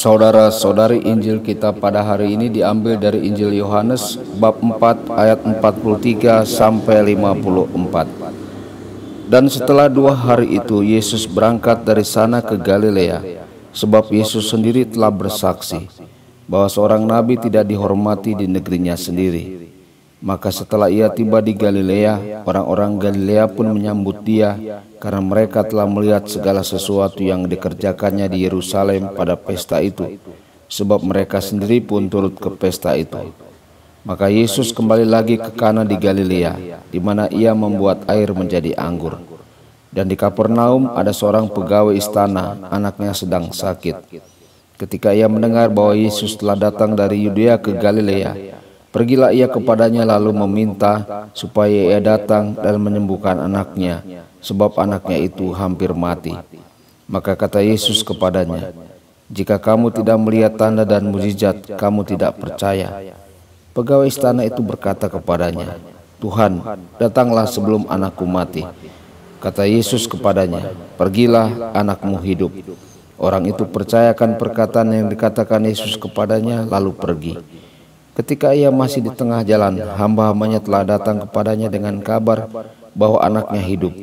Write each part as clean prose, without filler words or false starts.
Saudara-saudari, Injil kita pada hari ini diambil dari Injil Yohanes bab 4 ayat 43 sampai 54. Dan setelah 2 hari itu Yesus berangkat dari sana ke Galilea, sebab Yesus sendiri telah bersaksi bahwa seorang nabi tidak dihormati di negerinya sendiri. Maka setelah ia tiba di Galilea, orang-orang Galilea pun menyambut dia, karena mereka telah melihat segala sesuatu yang dikerjakannya di Yerusalem pada pesta itu, sebab mereka sendiri pun turut ke pesta itu. Maka Yesus kembali lagi ke Kana di Galilea, di mana ia membuat air menjadi anggur. Dan di Kapernaum ada seorang pegawai istana, anaknya sedang sakit. Ketika ia mendengar bahwa Yesus telah datang dari Yudea ke Galilea, pergilah ia kepadanya lalu meminta supaya ia datang dan menyembuhkan anaknya, sebab anaknya itu hampir mati. Maka kata Yesus kepadanya, "Jika kamu tidak melihat tanda dan mukjizat, kamu tidak percaya." Pegawai istana itu berkata kepadanya, "Tuhan, datanglah sebelum anakku mati." Kata Yesus kepadanya, "Pergilah, anakmu hidup." Orang itu percayakan perkataan yang dikatakan Yesus kepadanya, lalu pergi. Ketika ia masih di tengah jalan, hamba-hambanya telah datang kepadanya dengan kabar bahwa anaknya hidup.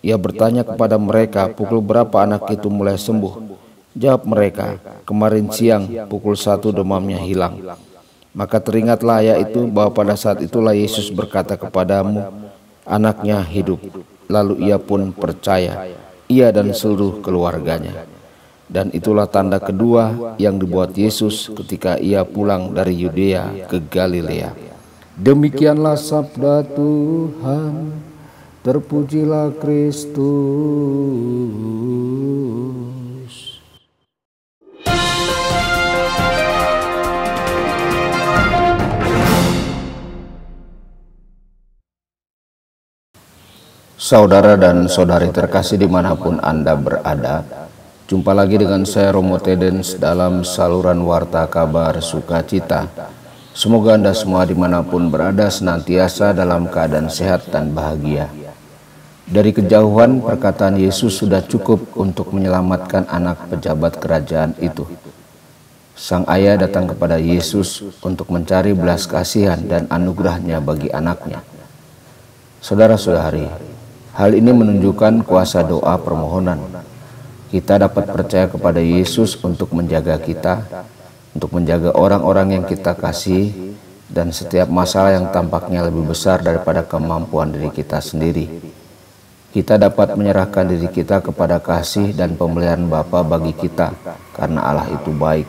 Ia bertanya kepada mereka, "Pukul berapa anak itu mulai sembuh?" Jawab mereka, "Kemarin siang pukul 1 demamnya hilang." Maka teringatlah ayat itu bahwa pada saat itulah Yesus berkata kepadamu, "Anaknya hidup." Lalu ia pun percaya, ia dan seluruh keluarganya. Dan itulah tanda kedua yang dibuat Yesus ketika ia pulang dari Yudea ke Galilea. Demikianlah sabda Tuhan, terpujilah Kristus. Saudara dan saudari terkasih dimanapun Anda berada, jumpa lagi dengan saya Romo Tedens dalam saluran Warta Kabar Sukacita. Semoga Anda semua dimanapun berada senantiasa dalam keadaan sehat dan bahagia. Dari kejauhan perkataan Yesus sudah cukup untuk menyelamatkan anak pejabat kerajaan itu. Sang ayah datang kepada Yesus untuk mencari belas kasihan dan anugerahnya bagi anaknya. Saudara-saudari, hal ini menunjukkan kuasa doa permohonan. Kita dapat percaya kepada Yesus untuk menjaga kita, untuk menjaga orang-orang yang kita kasih, dan setiap masalah yang tampaknya lebih besar daripada kemampuan diri kita sendiri. Kita dapat menyerahkan diri kita kepada kasih dan pemeliharaan Bapa bagi kita, karena Allah itu baik.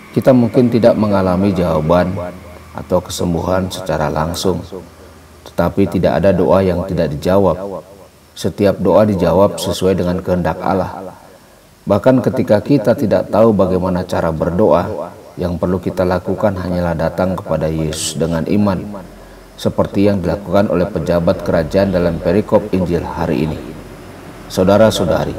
Kita mungkin tidak mengalami jawaban atau kesembuhan secara langsung, tetapi tidak ada doa yang tidak dijawab. Setiap doa dijawab sesuai dengan kehendak Allah. Bahkan ketika kita tidak tahu bagaimana cara berdoa, yang perlu kita lakukan hanyalah datang kepada Yesus dengan iman, seperti yang dilakukan oleh pejabat kerajaan dalam perikop Injil hari ini. Saudara-saudari,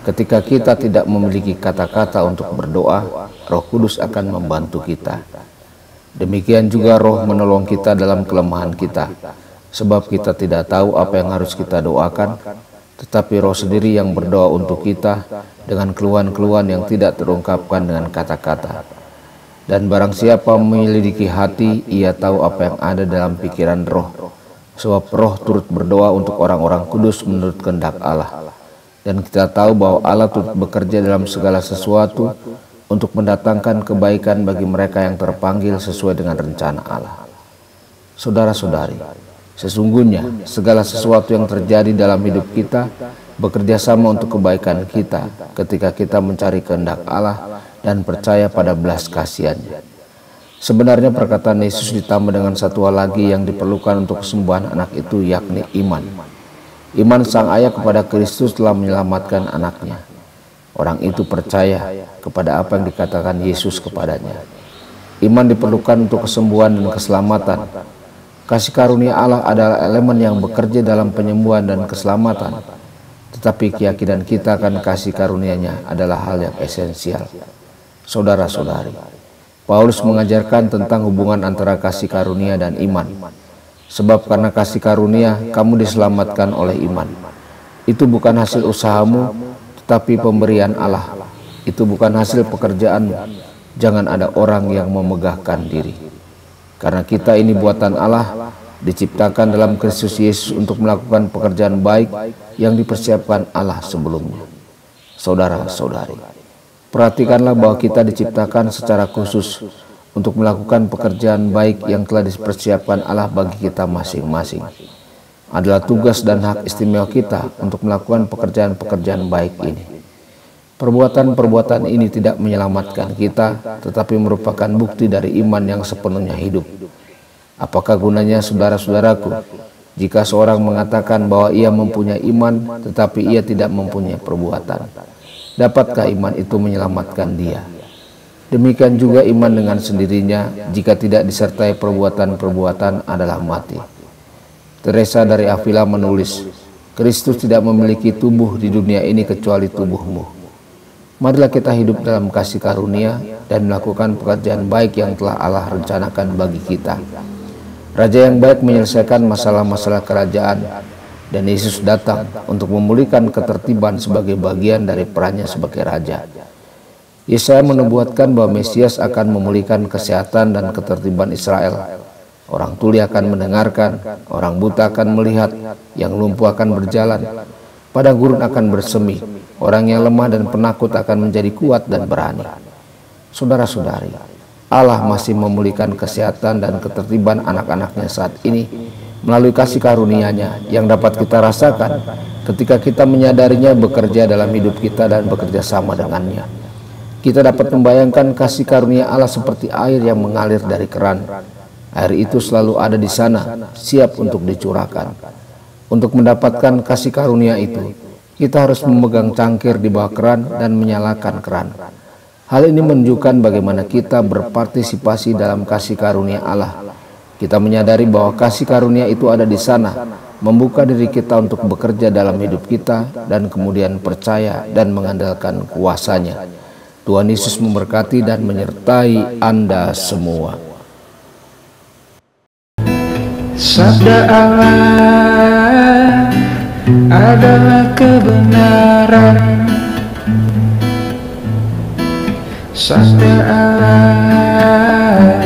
ketika kita tidak memiliki kata-kata untuk berdoa, Roh Kudus akan membantu kita. Demikian juga Roh menolong kita dalam kelemahan kita. Sebab kita tidak tahu apa yang harus kita doakan, tetapi Roh sendiri yang berdoa untuk kita dengan keluhan-keluhan yang tidak terungkapkan dengan kata-kata. Dan barang siapa menyelidiki hati, ia tahu apa yang ada dalam pikiran Roh. Sebab Roh turut berdoa untuk orang-orang kudus menurut kehendak Allah. Dan kita tahu bahwa Allah turut bekerja dalam segala sesuatu untuk mendatangkan kebaikan bagi mereka yang terpanggil sesuai dengan rencana Allah. Saudara-saudari, sesungguhnya segala sesuatu yang terjadi dalam hidup kita bekerja sama untuk kebaikan kita ketika kita mencari kehendak Allah dan percaya pada belas kasihan-Nya. Sebenarnya perkataan Yesus ditambah dengan satu hal lagi yang diperlukan untuk kesembuhan anak itu, yakni iman. Iman sang ayah kepada Kristus telah menyelamatkan anaknya. Orang itu percaya kepada apa yang dikatakan Yesus kepadanya. Iman diperlukan untuk kesembuhan dan keselamatan. Kasih karunia Allah adalah elemen yang bekerja dalam penyembuhan dan keselamatan. Tetapi keyakinan kita akan kasih karunia-Nya adalah hal yang esensial. Saudara-saudari, Paulus mengajarkan tentang hubungan antara kasih karunia dan iman. Sebab karena kasih karunia, kamu diselamatkan oleh iman. Itu bukan hasil usahamu, tetapi pemberian Allah. itu bukan hasil pekerjaanmu. Jangan ada orang yang memegahkan diri. Karena kita ini buatan Allah, diciptakan dalam Kristus Yesus untuk melakukan pekerjaan baik yang dipersiapkan Allah sebelumnya. Saudara-saudari, perhatikanlah bahwa kita diciptakan secara khusus untuk melakukan pekerjaan baik yang telah dipersiapkan Allah bagi kita masing-masing. Adalah tugas dan hak istimewa kita untuk melakukan pekerjaan-pekerjaan baik ini. Perbuatan-perbuatan ini tidak menyelamatkan kita, tetapi merupakan bukti dari iman yang sepenuhnya hidup. Apakah gunanya, saudara-saudaraku, jika seorang mengatakan bahwa ia mempunyai iman, tetapi ia tidak mempunyai perbuatan? Dapatkah iman itu menyelamatkan dia? Demikian juga iman dengan sendirinya, jika tidak disertai perbuatan-perbuatan, adalah mati. Teresa dari Avila menulis, Kristus tidak memiliki tubuh di dunia ini kecuali tubuhmu. Marilah kita hidup dalam kasih karunia dan melakukan pekerjaan baik yang telah Allah rencanakan bagi kita. Raja yang baik menyelesaikan masalah-masalah kerajaan, dan Yesus datang untuk memulihkan ketertiban sebagai bagian dari perannya sebagai Raja. Yesaya menubuatkan bahwa Mesias akan memulihkan kesehatan dan ketertiban Israel. Orang tuli akan mendengarkan, orang buta akan melihat, yang lumpuh akan berjalan, padang gurun akan bersemi, orang yang lemah dan penakut akan menjadi kuat dan berani. Saudara-saudari, Allah masih memulihkan kesehatan dan ketertiban anak-anaknya saat ini melalui kasih karunia-Nya yang dapat kita rasakan ketika kita menyadarinya bekerja dalam hidup kita dan bekerja sama dengannya. Kita dapat membayangkan kasih karunia Allah seperti air yang mengalir dari keran. Air itu selalu ada di sana, siap untuk dicurahkan. Untuk mendapatkan kasih karunia itu, kita harus memegang cangkir di bawah keran dan menyalakan keran. Hal ini menunjukkan bagaimana kita berpartisipasi dalam kasih karunia Allah. Kita menyadari bahwa kasih karunia itu ada di sana, membuka diri kita untuk bekerja dalam hidup kita, dan kemudian percaya dan mengandalkan kuasa-Nya. Tuhan Yesus memberkati dan menyertai Anda semua. Sabda Allah adalah kebenaran. Sabda Allah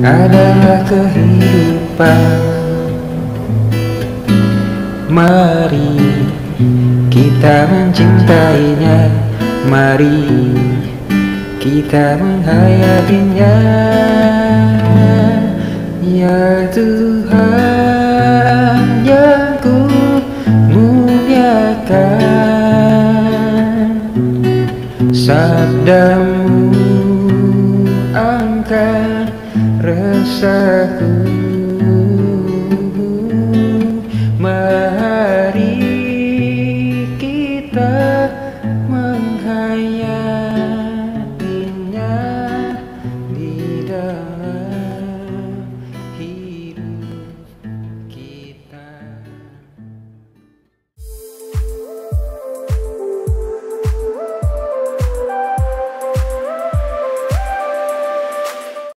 adalah kehidupan. Mari kita mencintainya, mari kita menghayatinya. Ya Tuhan yang ku muliakan, sabda-Mu angkat rasa